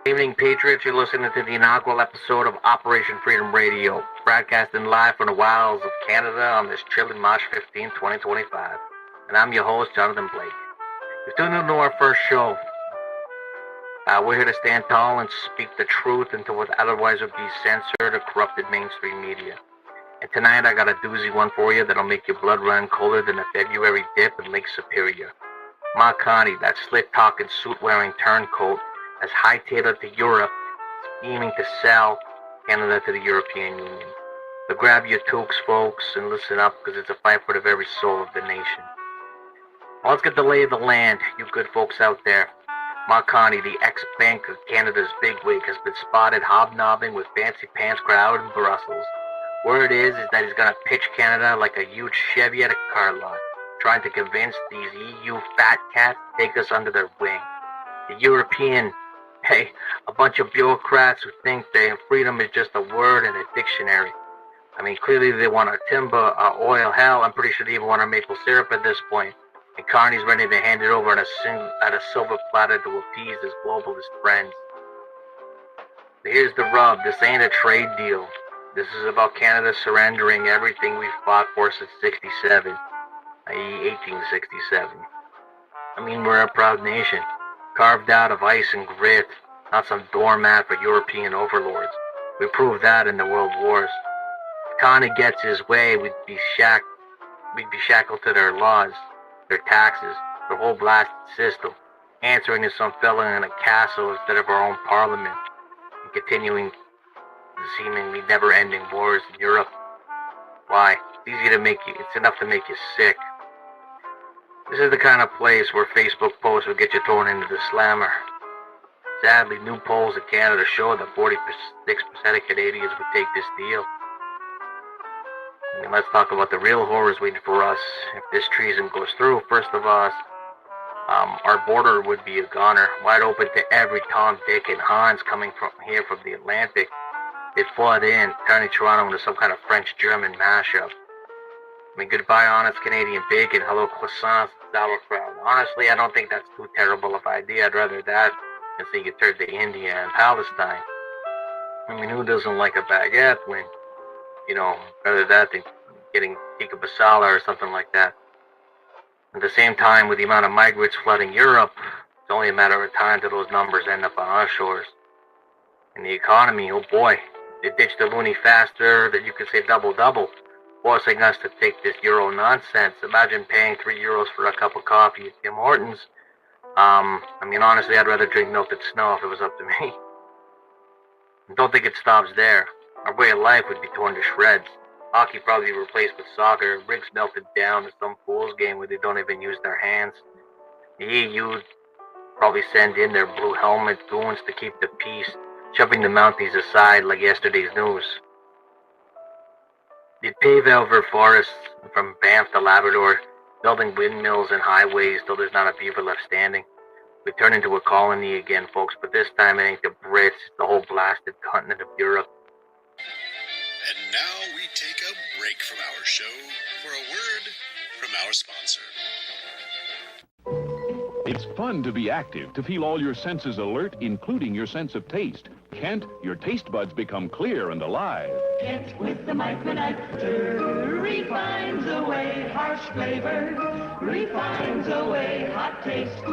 Good evening, Patriots. You're listening to the inaugural episode of Operation Freedom Radio, broadcasting live from the wilds of Canada on this chilly March 15, 2025. And I'm your host, Jonathan Blake. You're tuned into our first show. We're here to stand tall and speak the truth into what otherwise would be censored or corrupted mainstream media. And tonight I got a doozy one for you that'll make your blood run colder than a February dip in Lake Superior. Mark Carney, that slick-talking, suit-wearing turncoat, has hightailed to Europe, scheming to sell Canada to the European Union. So grab your toques, folks, and listen up, because it's a fight for the very soul of the nation. Well, let's get the lay of the land, you good folks out there. Mark Carney, the ex-Bank of Canada's bigwig, has been spotted hobnobbing with fancy pants crowd in Brussels. Word is that he's going to pitch Canada like a huge Chevy at a car lot, trying to convince these EU fat cats to take us under their wing. The European, a bunch of bureaucrats who think that freedom is just a word in a dictionary. I mean, clearly they want our timber, our oil, hell, I'm pretty sure they even want our maple syrup at this point. And Carney's ready to hand it over on a silver platter to appease his globalist friends. But here's the rub, this ain't a trade deal. This is about Canada surrendering everything we've fought for since 67, i.e. 1867. I mean, we're a proud nation, carved out of ice and grit, not some doormat for European overlords. We proved that in the world wars. If Carney gets his way, we'd be shackled to their laws, their taxes, their whole blasted system, answering to some fella in a castle instead of our own parliament, and continuing the seemingly never-ending wars in Europe. Why? It's enough to make you sick. This is the kind of place where Facebook posts will get you thrown into the slammer. Sadly, new polls in Canada show that 46% of Canadians would take this deal. I mean, let's talk about the real horrors waiting for us if this treason goes through. First of all, our border would be a goner, wide open to every Tom, Dick, and Hans coming from here from the Atlantic. They'd flood in, turning Toronto into some kind of French-German mashup. I mean, goodbye honest Canadian bacon, hello croissants, sauerkraut. Honestly, I don't think that's too terrible of an idea. I'd rather that than see you turn to India and Palestine. I mean, who doesn't like a baguette when, rather that than getting tikka masala or something like that. At the same time, with the amount of migrants flooding Europe, it's only a matter of time till those numbers end up on our shores. And the economy, oh boy, they ditched the loonie faster than you could say double-double, forcing us to take this euro nonsense. Imagine paying €3 for a cup of coffee at Tim Hortons. I mean, honestly, I'd rather drink melted snow if it was up to me. And don't think it stops there. Our way of life would be torn to shreds. Hockey probably replaced with soccer, rigs melted down to some fool's game where they don't even use their hands. The EU would probably send in their blue helmet goons to keep the peace, shoving the Mounties aside like yesterday's news. They'd pave over forests from Banff to Labrador, building windmills and highways till there's not a beaver left standing. We turn into a colony again, folks, but this time it ain't the Brits, it's the whole blasted continent of Europe. And now we take a break from our show for a word from our sponsor. It's fun to be active, to feel all your senses alert, including your sense of taste. Kent, your taste buds become clear and alive. Kent with the micronectar refines away harsh flavor, refines away hot taste.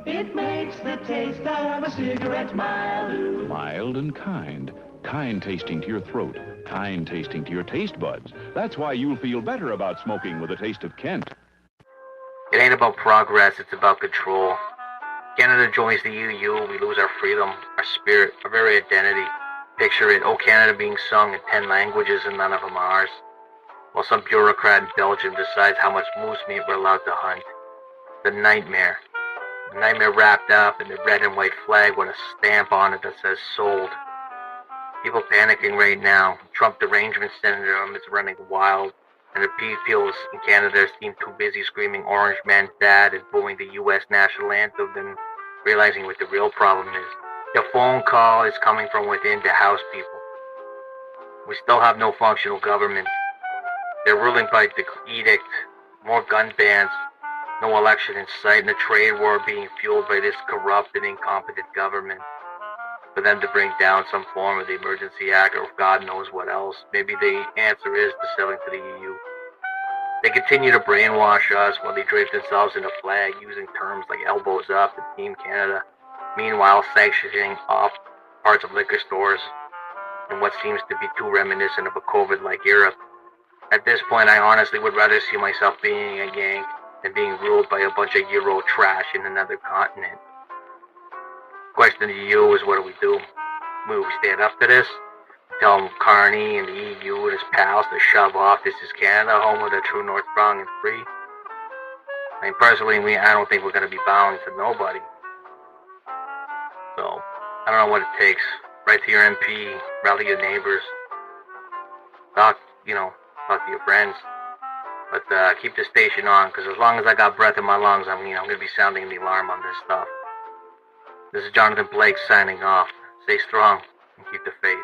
It makes the taste of a cigarette mild. Mild and kind. Kind tasting to your throat. Kind tasting to your taste buds. That's why you'll feel better about smoking with a taste of Kent. It ain't about progress, it's about control. Canada joins the EU, we lose our freedom, our spirit, our very identity. Picture it, oh Canada being sung in 10 languages and none of them are ours. While some bureaucrat in Belgium decides how much moose meat we're allowed to hunt. The nightmare. The nightmare wrapped up in the red and white flag with a stamp on it that says sold. People panicking right now. Trump derangement syndrome is running wild. And the peoples in Canada seem too busy screaming Orange Man's dad and booing the U.S. national anthem than realizing what the real problem is. The phone call is coming from within the House people. We still have no functional government. They're ruling by edict, more gun bans, no election in sight, and a trade war being fueled by this corrupt and incompetent government. for them to bring down some form of the Emergency Act or God knows what else. Maybe the answer is the selling to the EU. They continue to brainwash us while they drape themselves in a flag using terms like elbows up and Team Canada, meanwhile sanctioning off parts of liquor stores in what seems to be too reminiscent of a COVID-like Europe. At this point, I honestly would rather see myself being a gang than being ruled by a bunch of Euro trash in another continent. Question to you is, what do we do? Will we stand up to this? Tell Carney and the EU and his pals to shove off. This is Canada, home of the true North, strong and free. I mean, personally, I don't think we're going to be bowing to nobody. So, I don't know what it takes. Write to your MP, rally your neighbors, talk to your friends. But keep the station on, because as long as I got breath in my lungs, I'm going to be sounding the alarm on this stuff. This is Jonathan Blake signing off. Stay strong and keep the faith.